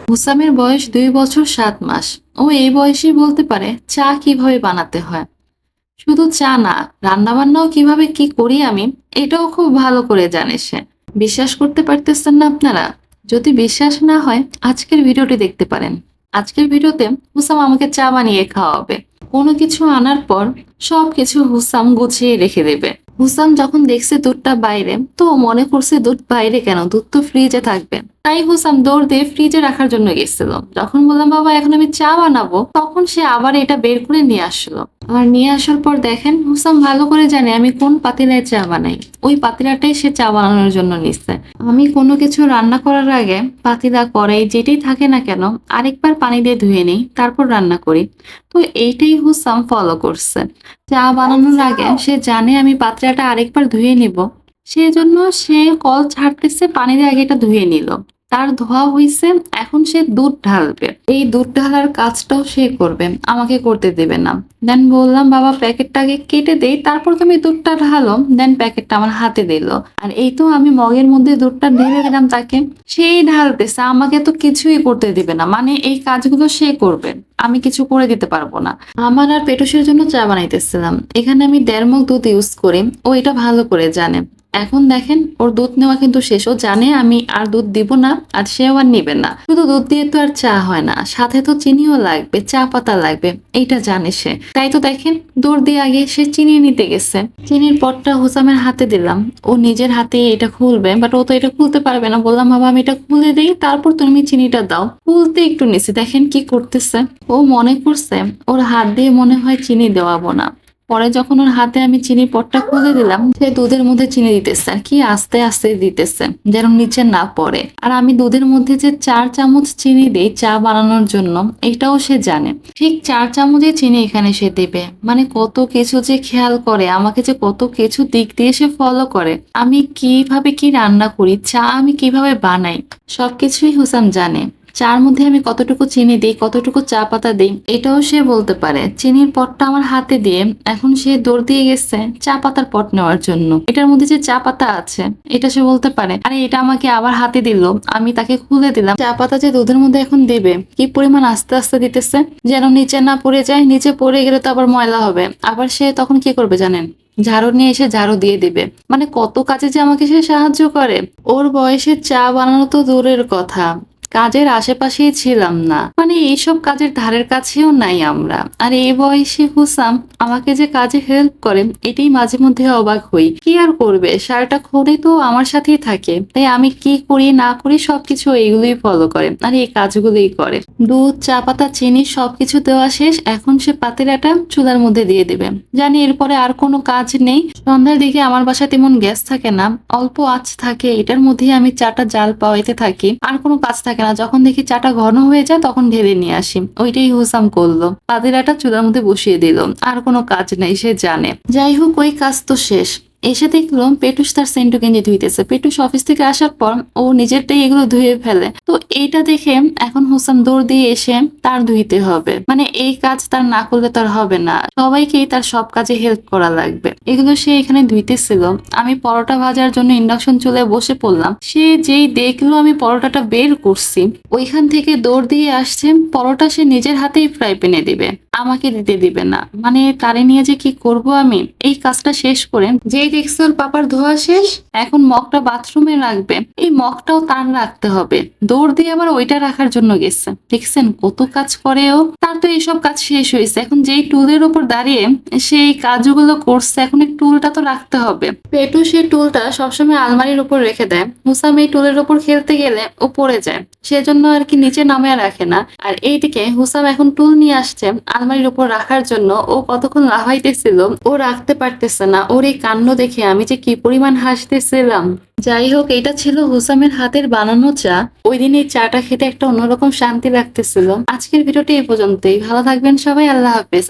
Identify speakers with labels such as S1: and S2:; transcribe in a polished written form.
S1: হুসামের বয়স 2 বছর 7 মাস। ও এই বয়সে বলতে পারে চা কিভাবে বানাতে হয়। শুধু চা না, রান্নাবান্নাও কিভাবে কি করি আমি, এটাও খুব ভালো করে জানে সে। বিশ্বাস করতে পারতেছেন না আপনারা? যদি বিশ্বাস না হয় আজকের ভিডিওটি দেখতে পারেন। আজকের ভিডিওতে হুসাম আমাকে চা বানিয়ে খাওয়াবে। কোনো কিছু আনার পর সবকিছু হুসাম গুছিয়ে রেখে দেবে। হুসাম যখন দেখছে দুধটা বাইরে, তো ও মনে করছে দুধ বাইরে কেন, দুধ তো ফ্রিজে থাকবে। তাই হুসাম দৌড় দিয়ে ফ্রিজে রাখার জন্য গেছিল। যখন বললাম বাবা এখন আমি চা বানাবো, তখন সে আবার এটা বের করে নিয়ে আসলো। আর নিয়ে আসার পর দেখেন হুসাম ভালো করে জানে আমি কোন পাতিলায় চা বানাই। ওই পাতিলাটাই সে চা বানানোর জন্য নিচ্ছে। আমি কোনো কিছু রান্না করার আগে পাতিলা কড়াই যেটাই থাকে না কেন আরেকবার পানি দিয়ে ধুয়ে নিই, তারপর রান্না করি। তো এইটাই হুসাম ফলো করছে। চা বানানোর আগে সে জানে আমি পাতিলাটা আরেকবার ধুয়ে নিব, সেজন্য সে কল ছাড়তেছে, পানি দিয়ে আগে এটা ধুয়ে নিল। তার ধোয়া হইছে, এখন সে দুধ ঢালবে। এই দুধ ঢালার কাজটাও সে করবে, আমাকে করতে দেবে না। দেন বললাম বাবা প্যাকেটটা আগে কেটে দেই, তারপর তুমি দুধটা ঢালো। দেন প্যাকেটটা আমার হাতে দিল। আর এই তো আমি মগের মধ্যে দুধটা ঢেলে দিলাম তাকে। সেই ঢালতেছে, আমাকে তো কিছুই করতে দিবে না, মানে এই কাজগুলো সে করবে, আমি কিছু করে দিতে পারবো না। আমার আর পেটুসের জন্য চা বানাইতেছিলাম। এখানে আমি 1.5 মগ দুধ ইউজ করি, ও এটা ভালো করে জানে। এখন দেখেন ওর দুধ নেওয়া কিন্তু শেষ। ও জানে আমি আর দুধ দিব না, আর সেও আর নিবে না। শুধু দুধ দিয়ে তো আর চা হয় না, সাথে তো চিনিও লাগবে, চা পাতা লাগবে, এইটা জানে সে। তাই তো দেখেন দৌড় দিয়ে আগে সে চিনি নিতে গেছে। চিনির পটটা হুসামের হাতে দিলাম, ও নিজের হাতে এটা খুলবে, বাট ও তো এটা খুলতে পারবে না। বললাম বাবা আমি এটা খুলে দিই, তারপর তুমি চিনিটা দাও। খুলতে একটু নিছি, দেখেন কি করতেছে। ও মনে করছে ওর হাত দিয়ে মনে হয় চিনি দেওয়াবো না। পরে যখন ওর হাতে আমি চিনির পটটা খুলে দিলাম, সে দুধের মধ্যে চিনি দিতেছে, আর কি আস্তে আস্তে দিতেছে যেন নিচে না পড়ে। আর আমি দুধের মধ্যে যে 4 চামচ চিনি দেই চা বানানোর জন্য, এটাও সে জানে। ঠিক 4 চামচই চিনি এখানে সে দেবে। মানে কত কিছু যে খেয়াল করে, আমাকে যে কত কিছু দিক দিয়ে সে ফলো করে। আমি কিভাবে কি রান্না করি, চা আমি কিভাবে বানাই, সবকিছুই হুসাম জানে। চার মধ্যে আমি কতটুকু চিনি দিই, কতটুকু চা পাতা দিই, এটাও সে বলতে পারে। চিনির পটটা আমার হাতে দিয়ে এখন সে দৌড় দিয়ে গেছে চা পাতার পট নেওয়ার জন্য। এটার মধ্যে যে চা পাতা আছে এটা সে বলতে পারে, আরে এটা আমাকে আবার হাতে দিল। আমি তাকে খুলে দিলাম। চা পাতা যে দুধের মধ্যে এখন দেবে, কি পরিমাণ আস্তে আস্তে দিতেছে যেন নিচে না পড়ে যায়। নিচে পড়ে গেলে তো আবার ময়লা হবে। আবার সে তখন কি করবে জানেন? ঝাড়ু নিয়ে এসে ঝাড়ু দিয়ে দিবে। মানে কত কাজে যে আমাকে সে সাহায্য করে। ওর বয়সে চা বানানো তো দূরের কথা, কাজের আশেপাশেই ছিলাম না, মানে এইসব কাজের ধারের কাছেও নাই আমরা। আর এই বয়সে হুসাম আমাকে যে কাজে হেল্প করে, এটাই মাঝে মধ্যে অবাক হই। কি আর করবে, সারাটা ক্ষণে তো আমার সাথেই থাকে। তাই আমি কি করি না করি সবকিছু এইগুলোই ফলো করে, আর এই কাজগুলোই করে। দুধ, চা পাতা, চিনি সবকিছু দেওয়া শেষ। এখন সে পাতিলাটা চুলার মধ্যে দিয়ে দিবে। জানি এরপরে আর কোনো কাজ নেই। সন্ধ্যার দিকে আমার বাসায় তেমন গ্যাস থাকে না, অল্প আঁচ থাকে, এটার মধ্যেই আমি চাটা জাল পাওয়াইতে থাকি। আর কোনো কাজ থাকে না। যখন দেখি চাটা ঘন হয়ে যায় তখন ঢেলে নিয়ে আসি। ওইটাই হুসাম করলো, পাতিলাটা চুলার মধ্যে বসিয়ে দিল। আর কোনো কাজ নেই, সে জানে। যাই হোক ওই কাজ তো শেষ। এসে দেখলাম পেটুস তার সেন্টু গেঞ্জি ধুইতেছে। পেটুস অফিস থেকে আসার পর ও নিজেরটাই এগুলো ধুয়ে ফেলে। তো এইটা দেখে এখন হুসাম দৌড় দিয়ে এসে তার ধুইতে হবে। মানে এই কাজ তার না করলে তার হবে না, সবাইকেই তার সব কাজে হেল্প করা লাগবে। এগুলো সে এখানে ধুইতেছিল। আমি পরোটা ভাজার জন্য ইন্ডাকশন চুলে বসে পড়লাম। সে যেই দেখলো আমি পরোটাটা বের করছি, ওইখান থেকে দৌড় দিয়ে আসছে। পরোটা সে নিজের হাতেই ফ্রাই প্যানে দিবে, আমাকে দিতে দিবে না। মানে তারে নিয়ে যে কি করব আমি। এই কাজটা শেষ করে যেই দেখছে ওর পাপার ধোয়া শেষ, এখন মগটা বাথরুমে রাখবে, এই মগটাও তার রাখতে হবে। দৌড় দিয়ে আবার ওইটা রাখার জন্য গেছে। দেখছেন কত কাজ করে ও। তার তো এইসব কাজ শেষ হয়েছে, এখন যেই টুলের উপর দাঁড়িয়ে সেই কাজগুলো করছে, এখন এই টুলটা তো রাখতে হবে। পেটু সেই টুলটা সবসময় আলমারির উপর রেখে দেয়। হুসাম এই টুলের উপর খেলতে গেলে ও পড়ে যায়, সেজন্য আর কি নিচে নামিয়ে রাখে না। আর এইদিকে হুসাম এখন টুল নিয়ে আসছে আলমারির উপর রাখার জন্য। ও কতক্ষণ লাফাইতেছিল, ও রাখতে পারতেছে না। ওর এই কাণ্ড দেখে আমি যে কি পরিমাণ হাসতেছিলাম। যাই হোক এটা ছিল হুসামের হাতের বানানো চা। ওই দিন এই চাটা খেতে একটা অন্যরকম শান্তি লাগতেছিল। আজকের ভিডিওটি এই পর্যন্তই। ভালো থাকবেন সবাই, আল্লাহ হাফেজ।